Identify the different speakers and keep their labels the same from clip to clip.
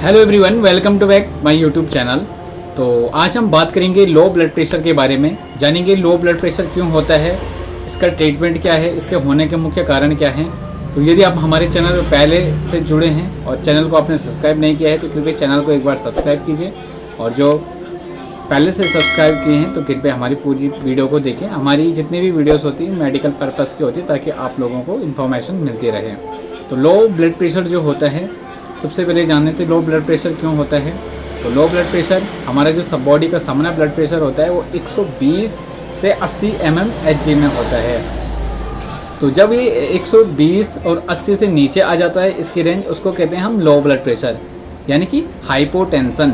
Speaker 1: Hello everyone, welcome to back my YouTube channel. तो आज हम बात करेंगे लो ब्लड प्रेशर के बारे में। जानेंगे लो ब्लड प्रेशर क्यों होता है, इसका ट्रीटमेंट क्या है, इसके होने के मुख्य कारण क्या हैं। तो यदि आप हमारे चैनल पर पहले से जुड़े हैं और चैनल को आपने सब्सक्राइब नहीं किया है तो कृपया चैनल को एक बार सब्सक्राइब कीजिए, और जो पहले से सब्सक्राइब किए हैं तो कृपया हमारी पूरी वीडियो को देखें। हमारी जितनी भी वीडियोस होती हैं मेडिकल पर्पज़ की होती है ताकि आप लोगों को इन्फॉर्मेशन मिलती रहे। तो लो ब्लड प्रेशर जो होता है, सबसे पहले जानते थे लो ब्लड प्रेशर क्यों होता है। तो लो ब्लड प्रेशर हमारा जो सब बॉडी का सामान्य ब्लड प्रेशर होता है वो 120 से 80 mmHg में होता है। तो जब ये 120 और 80 से नीचे आ जाता है इसकी रेंज, उसको कहते हैं हम लो ब्लड प्रेशर यानी कि हाइपोटेंशन।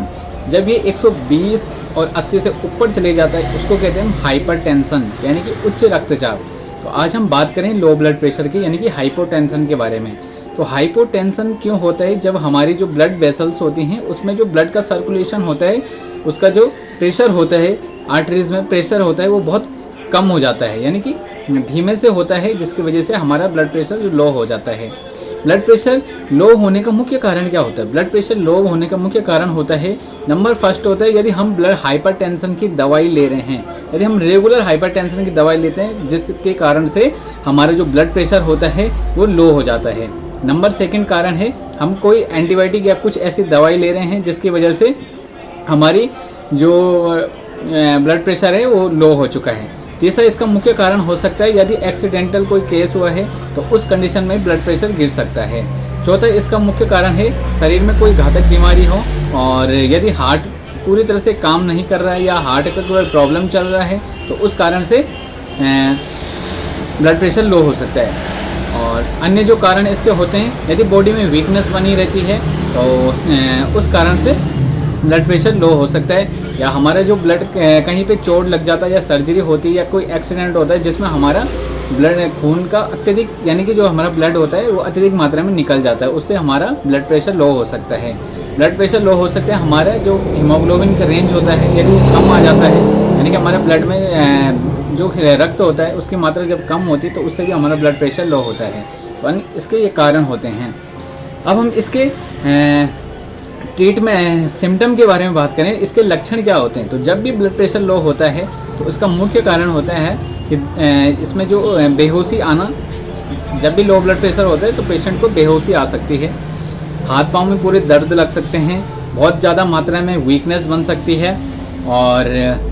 Speaker 1: जब ये 120 और 80 से ऊपर चले जाता है उसको कहते हैं हम हाइपरटेंशन यानी कि उच्च रक्तचाप। तो आज हम बात करें लो ब्लड प्रेशर की यानी कि हाइपोटेंशन के बारे में। तो हाइपोटेंशन क्यों होता है? जब हमारी जो ब्लड वेसल्स होती हैं उसमें जो ब्लड का सर्कुलेशन होता है, उसका जो प्रेशर होता है, आर्टरीज में प्रेशर होता है वो बहुत कम हो जाता है यानी कि धीमे से होता है, जिसकी वजह से हमारा ब्लड प्रेशर लो हो जाता है। ब्लड प्रेशर लो होने का मुख्य कारण क्या होता है? ब्लड प्रेशर लो होने का मुख्य कारण होता है, नंबर फर्स्ट होता है यदि हम ब्लड हाइपरटेंशन की दवाई ले रहे हैं। यदि हम रेगुलर हाइपरटेंशन की दवाई लेते हैं जिसके कारण से हमारा जो ब्लड प्रेशर होता है वो लो हो जाता है। नंबर सेकंड कारण है हम कोई एंटीबायोटिक या कुछ ऐसी दवाई ले रहे हैं जिसकी वजह से हमारी जो ब्लड प्रेशर है वो लो हो चुका है। तीसरा इसका मुख्य कारण हो सकता है यदि एक्सीडेंटल कोई केस हुआ है तो उस कंडीशन में ब्लड प्रेशर गिर सकता है। चौथा इसका मुख्य कारण है शरीर में कोई घातक बीमारी हो, और यदि हार्ट पूरी तरह से काम नहीं कर रहा है या हार्ट का कोई प्रॉब्लम चल रहा है तो उस कारण से ब्लड प्रेशर लो हो सकता है। और अन्य जो कारण इसके होते हैं, यदि बॉडी में वीकनेस बनी रहती है तो उस कारण से ब्लड प्रेशर लो हो सकता है, या हमारा जो ब्लड कहीं पे चोट लग जाता है या सर्जरी होती है या कोई एक्सीडेंट होता है जिसमें हमारा ब्लड खून का अत्यधिक यानी कि जो हमारा ब्लड होता है वो अत्यधिक मात्रा में निकल जाता है, उससे हमारा ब्लड प्रेशर लो हो सकता है। ब्लड प्रेशर लो हो सकता है, हमारा जो हीमोग्लोबिन का रेंज होता है यदि कम आ जाता है यानी कि हमारे ब्लड में जो रक्त होता है उसकी मात्रा जब कम होती है तो उससे भी हमारा ब्लड प्रेशर लो होता है। तो इसके ये कारण होते हैं। अब हम इसके ट्रीटमेंट सिम्टम के बारे में बात करें, इसके लक्षण क्या होते हैं। तो जब भी ब्लड प्रेशर लो होता है तो उसका मुख्य कारण होता है कि इसमें जो बेहोशी आना। जब भी लो ब्लड प्रेशर होता है तो पेशेंट को बेहोशी आ सकती है, हाथ पाँव में पूरे दर्द लग सकते हैं, बहुत ज़्यादा मात्रा में वीकनेस बन सकती है, और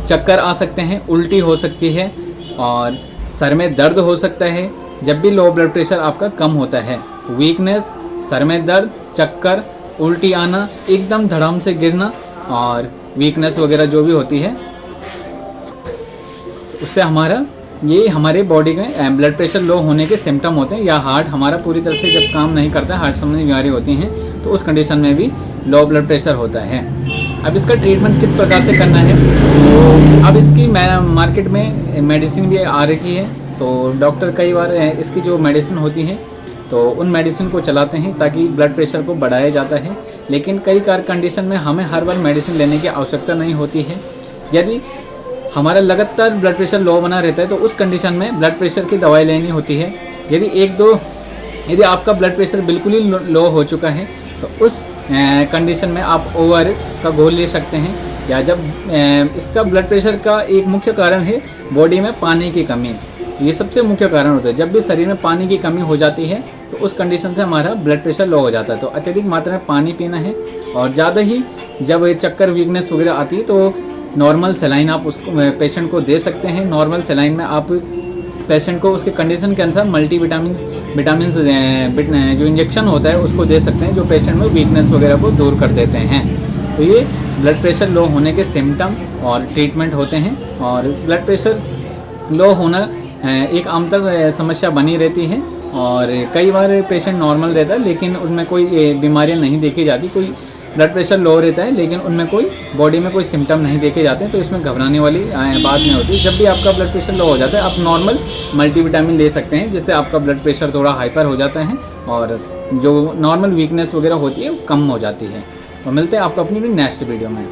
Speaker 1: चक्कर आ सकते हैं, उल्टी हो सकती है, और सर में दर्द हो सकता है। जब भी लो ब्लड प्रेशर आपका कम होता है, वीकनेस, सर में दर्द, चक्कर, उल्टी आना, एकदम धड़ाम से गिरना और वीकनेस वगैरह जो भी होती है, उससे हमारे बॉडी में ब्लड प्रेशर लो होने के सिम्टम होते हैं। या हार्ट हमारा पूरी तरह से जब काम नहीं करता है, हार्ट संबंधी बीमारी होती हैं, तो उस कंडीशन में भी लो ब्लड प्रेशर होता है। अब इसका ट्रीटमेंट किस प्रकार से करना है, तो अब इसकी मार्केट में मेडिसिन भी आ रही है। तो डॉक्टर कई बार इसकी जो मेडिसिन होती हैं तो उन मेडिसिन को चलाते हैं ताकि ब्लड प्रेशर को बढ़ाया जाता है, लेकिन कई कंडीशन में हमें हर बार मेडिसिन लेने की आवश्यकता नहीं होती है। यदि हमारा लगातार ब्लड प्रेशर लो बना रहता है तो उस कंडीशन में ब्लड प्रेशर की दवाई लेनी होती है। यदि आपका ब्लड प्रेशर बिल्कुल ही लो हो चुका है तो उस कंडीशन में आप ORS का घोल ले सकते हैं। या जब इसका ब्लड प्रेशर का एक मुख्य कारण है बॉडी में पानी की कमी, ये सबसे मुख्य कारण होता है। जब भी शरीर में पानी की कमी हो जाती है तो उस कंडीशन से हमारा ब्लड प्रेशर लो हो जाता है। तो अत्यधिक मात्रा में पानी पीना है, और ज़्यादा ही जब चक्कर वीकनेस वगैरह आती है तो नॉर्मल सेलाइन आप उसको पेशेंट को दे सकते हैं। नॉर्मल सेलाइन में आप पेशेंट को उसके कंडीशन के अनुसार विटामिन जो इंजेक्शन होता है उसको दे सकते हैं, जो पेशेंट में वीकनेस वगैरह को दूर कर देते हैं। तो ये ब्लड प्रेशर लो होने के सिम्टम और ट्रीटमेंट होते हैं। और ब्लड प्रेशर लो होना एक आमतौर समस्या बनी रहती है, और कई बार पेशेंट नॉर्मल रहता है लेकिन उनमें कोई बीमारियां नहीं देखी जाती। कोई ब्लड प्रेशर लो रहता है लेकिन उनमें कोई बॉडी में कोई सिम्टम नहीं देखे जाते हैं, तो इसमें घबराने वाली बात नहीं होती। जब भी आपका ब्लड प्रेशर लो हो जाता है आप नॉर्मल मल्टीविटामिन ले सकते हैं, जिससे आपका ब्लड प्रेशर थोड़ा हाइपर हो जाता है और जो नॉर्मल वीकनेस वगैरह होती है वो कम हो जाती है। तो मिलते हैं आपको अपनी नेक्स्ट वीडियो में।